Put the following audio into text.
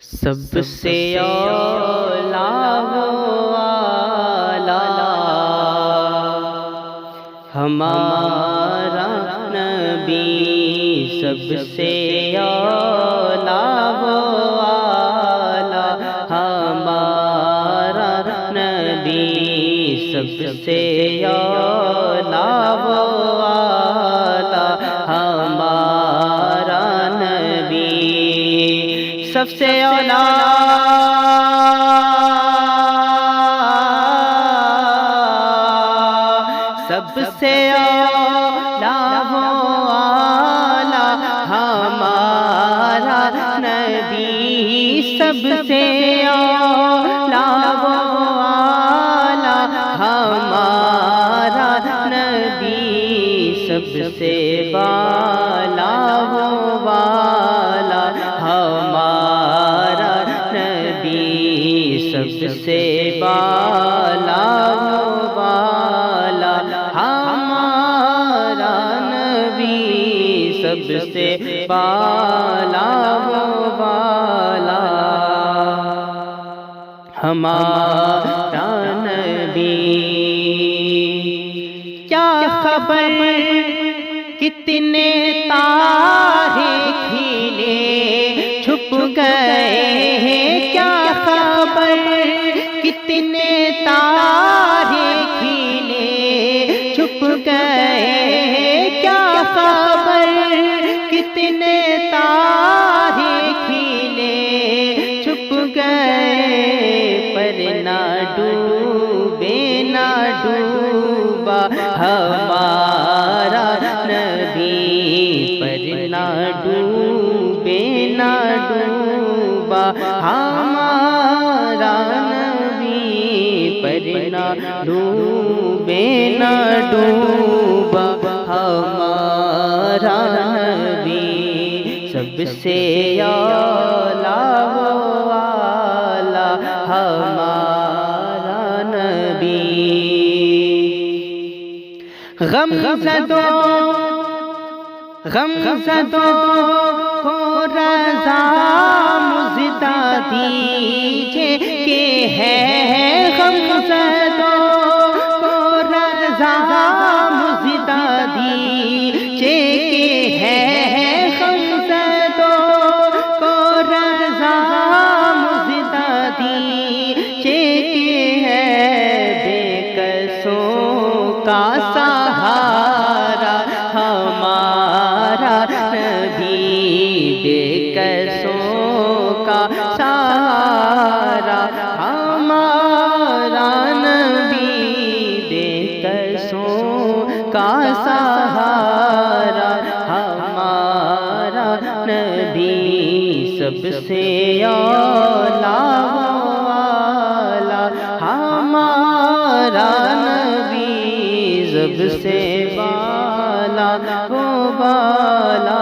سب سے اولا والا ہمارا نبی، سب سے اولا والا ہمارا نبی، سب سے اولا والا ہمارا نبی، سب سے اولا سب سے اولا والا ہمارا نبی، سب سے اولا والا ہمارا نبی، سب سے بالا والا ہمارا نبی، سب سے بالا والا ہمارا نبی، سب سے بالا والا ہمارا نبی۔ کیا خبر کتنے تارے کھلے چھپ گئے ہیں، کیا خبر کتنے تارے کھلے چھپ گئے ہیں، کیا خبر کتنے تارے کھلے چھپ گئے، پر نہ ڈوبے نہ ڈوبا ہمارا نبی، پر نہ ڈوبے نہ ڈوبا ہمارا نبی، پر نہ ڈوبے نہ ڈوبا ہمارا نبی، سب سے اولا والا ہمارا نبی۔ غم زدوں کو رضا مزدہ دیجئے کہ ہے، غم زدوں کو رضا مزدہ دیجئے کہ ہے، غم زدوں کو رضا مزدہ دیجئے کہ ہے، بے کسوں کا سہارا ہمارا نبی، بے کسوں کا سہارا ہمارا نبی، بے کسوں کا سہارا ہمارا نبی، سب سے اولا والا ہمارا نبی، سب سے بالا والا